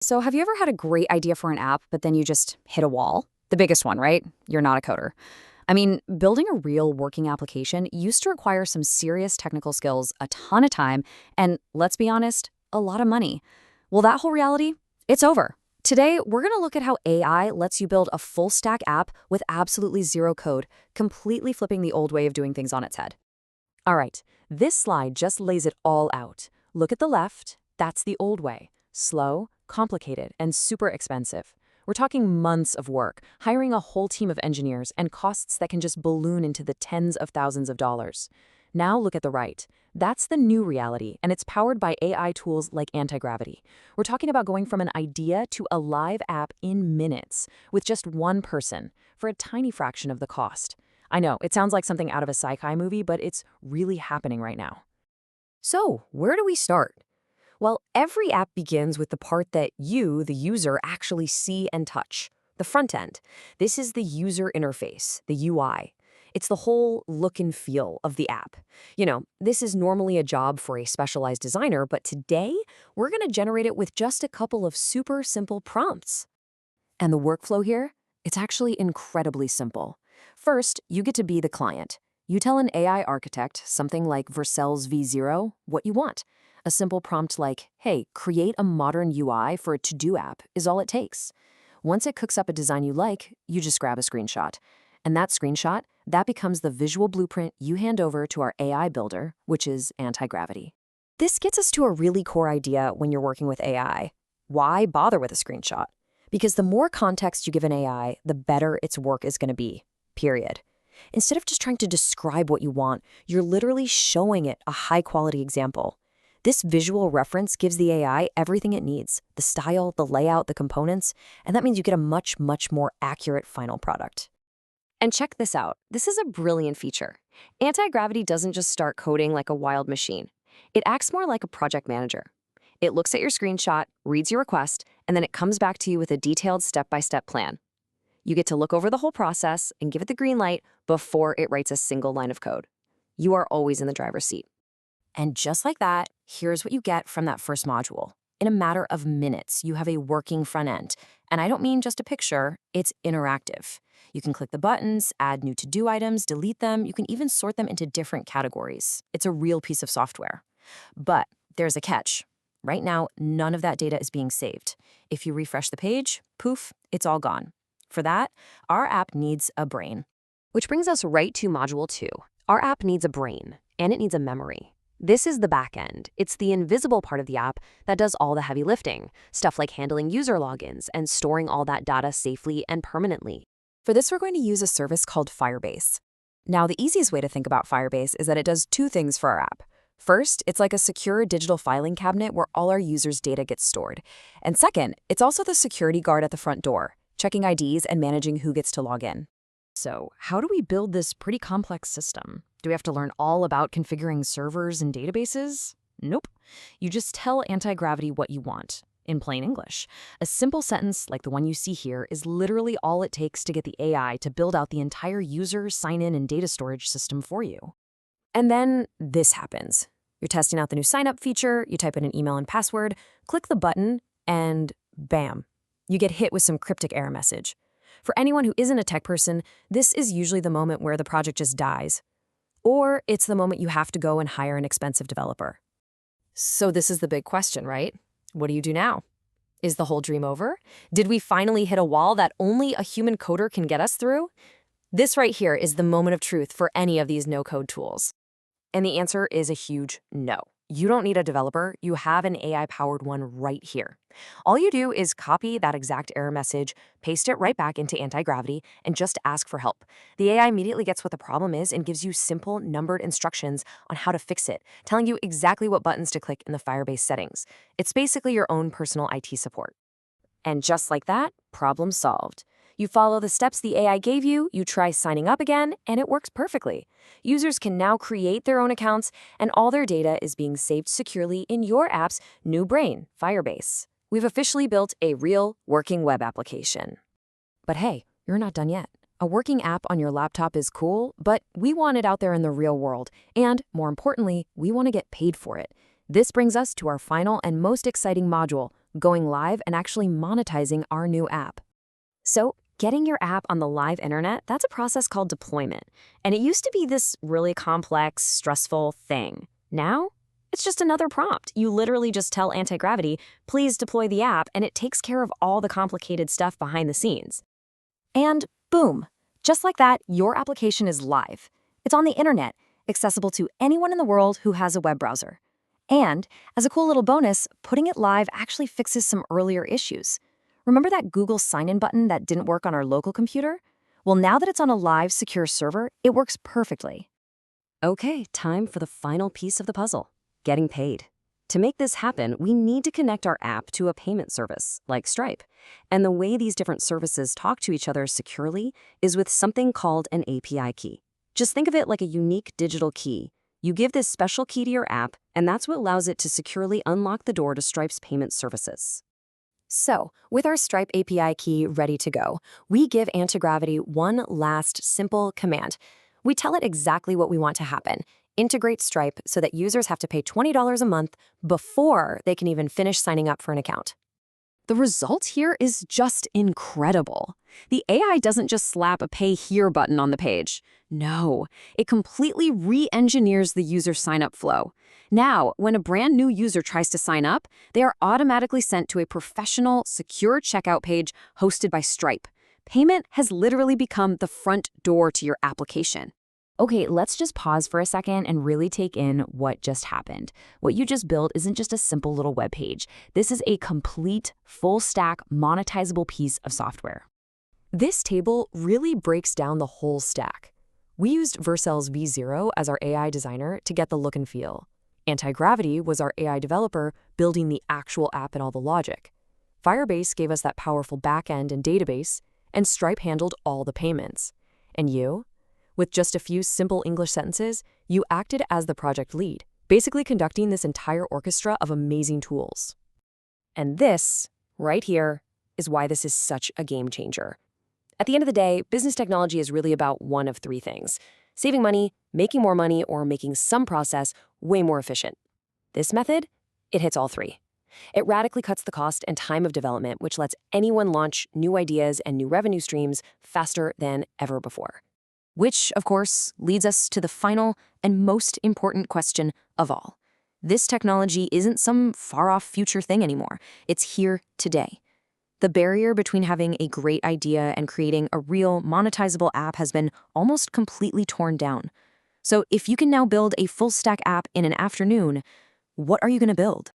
So have you ever had a great idea for an app, but then you just hit a wall? The biggest one, right? You're not a coder. I mean, building a real working application used to require some serious technical skills, a ton of time, and let's be honest, a lot of money. Well, that whole reality, it's over. Today, we're going to look at how AI lets you build a full stack app with absolutely zero code, completely flipping the old way of doing things on its head. All right, this slide just lays it all out. Look at the left, that's the old way. Slow, complicated, and super expensive. We're talking months of work, hiring a whole team of engineers, and costs that can just balloon into the tens of thousands of dollars. Now look at the right. That's the new reality, and it's powered by AI tools like Antigravity. We're talking about going from an idea to a live app in minutes, with just one person, for a tiny fraction of the cost. I know, it sounds like something out of a sci-fi movie, but it's really happening right now. So, where do we start? Well, every app begins with the part that you, the user, actually see and touch, the front end. This is the user interface, the UI. It's the whole look and feel of the app. This is normally a job for a specialized designer, but today, we're going to generate it with just a couple of super simple prompts. And the workflow here? It's actually incredibly simple. First, you get to be the client. You tell an AI architect, something like Vercel's V0, what you want. A simple prompt like, hey, create a modern UI for a to-do app is all it takes. Once it cooks up a design you like, you just grab a screenshot. And that screenshot, that becomes the visual blueprint you hand over to our AI builder, which is Antigravity. This gets us to a really core idea when you're working with AI. Why bother with a screenshot? Because the more context you give an AI, the better its work is going to be, period. Instead of just trying to describe what you want, you're literally showing it a high-quality example. This visual reference gives the AI everything it needs, the style, the layout, the components, and that means you get a much, much more accurate final product. And check this out. This is a brilliant feature. Antigravity doesn't just start coding like a wild machine. It acts more like a project manager. It looks at your screenshot, reads your request, and then it comes back to you with a detailed step-by-step plan. You get to look over the whole process and give it the green light before it writes a single line of code. You are always in the driver's seat. And just like that, here's what you get from that first module. In a matter of minutes, you have a working front end. And I don't mean just a picture, it's interactive. You can click the buttons, add new to-do items, delete them. You can even sort them into different categories. It's a real piece of software. But there's a catch. Right now, none of that data is being saved. If you refresh the page, poof, it's all gone. For that, our app needs a brain. Which brings us right to Module 2. Our app needs a brain, and it needs a memory. This is the backend. It's the invisible part of the app that does all the heavy lifting, stuff like handling user logins and storing all that data safely and permanently. For this, we're going to use a service called Firebase. Now, the easiest way to think about Firebase is that it does two things for our app. First, it's like a secure digital filing cabinet where all our users' data gets stored. And second, it's also the security guard at the front door, checking IDs and managing who gets to log in. So, how do we build this pretty complex system? Do we have to learn all about configuring servers and databases? Nope. You just tell Antigravity what you want, in plain English. A simple sentence like the one you see here is literally all it takes to get the AI to build out the entire user, sign-in, and data storage system for you. And then this happens. You're testing out the new sign-up feature, you type in an email and password, click the button, and bam, you get hit with some cryptic error message. For anyone who isn't a tech person, this is usually the moment where the project just dies. Or it's the moment you have to go and hire an expensive developer. So this is the big question, right? What do you do now? Is the whole dream over? Did we finally hit a wall that only a human coder can get us through? This right here is the moment of truth for any of these no-code tools. And the answer is a huge no. You don't need a developer. You have an AI-powered one right here. All you do is copy that exact error message, paste it right back into Antigravity, and just ask for help. The AI immediately gets what the problem is and gives you simple, numbered instructions on how to fix it, telling you exactly what buttons to click in the Firebase settings. It's basically your own personal IT support. And just like that, problem solved. You follow the steps the AI gave you, you try signing up again, and it works perfectly. Users can now create their own accounts, and all their data is being saved securely in your app's new brain, Firebase. We've officially built a real, working web application. But hey, you're not done yet. A working app on your laptop is cool, but we want it out there in the real world, and more importantly, we want to get paid for it. This brings us to our final and most exciting module, going live and actually monetizing our new app. So, getting your app on the live internet, that's a process called deployment. And it used to be this really complex, stressful thing. Now, it's just another prompt. You literally just tell Antigravity, please deploy the app, and it takes care of all the complicated stuff behind the scenes. And boom, just like that, your application is live. It's on the internet, accessible to anyone in the world who has a web browser. And, as a cool little bonus, putting it live actually fixes some earlier issues. Remember that Google sign-in button that didn't work on our local computer? Well, now that it's on a live, secure server, it works perfectly. Okay, time for the final piece of the puzzle, getting paid. To make this happen, we need to connect our app to a payment service, like Stripe. And the way these different services talk to each other securely is with something called an API key. Just think of it like a unique digital key. You give this special key to your app, and that's what allows it to securely unlock the door to Stripe's payment services. So, with our Stripe API key ready to go, we give Antigravity one last simple command. We tell it exactly what we want to happen. Integrate Stripe so that users have to pay $20 a month before they can even finish signing up for an account. The result here is just incredible. The AI doesn't just slap a Pay Here button on the page. No, it completely re-engineers the user sign-up flow. Now, when a brand new user tries to sign up, they are automatically sent to a professional, secure checkout page hosted by Stripe. Payment has literally become the front door to your application. Okay, let's just pause for a second and really take in what just happened. What you just built isn't just a simple little web page. This is a complete, full-stack, monetizable piece of software. This table really breaks down the whole stack. We used Vercel's V0 as our AI designer to get the look and feel. Antigravity was our AI developer building the actual app and all the logic. Firebase gave us that powerful backend and database, and Stripe handled all the payments. And you? With just a few simple English sentences, you acted as the project lead, basically conducting this entire orchestra of amazing tools. And this, right here, is why this is such a game changer. At the end of the day, business technology is really about one of three things: saving money, making more money, or making some process way more efficient. This method, it hits all three. It radically cuts the cost and time of development, which lets anyone launch new ideas and new revenue streams faster than ever before. Which, of course, leads us to the final and most important question of all. This technology isn't some far-off future thing anymore. It's here today. The barrier between having a great idea and creating a real monetizable app has been almost completely torn down. So if you can now build a full-stack app in an afternoon, what are you going to build?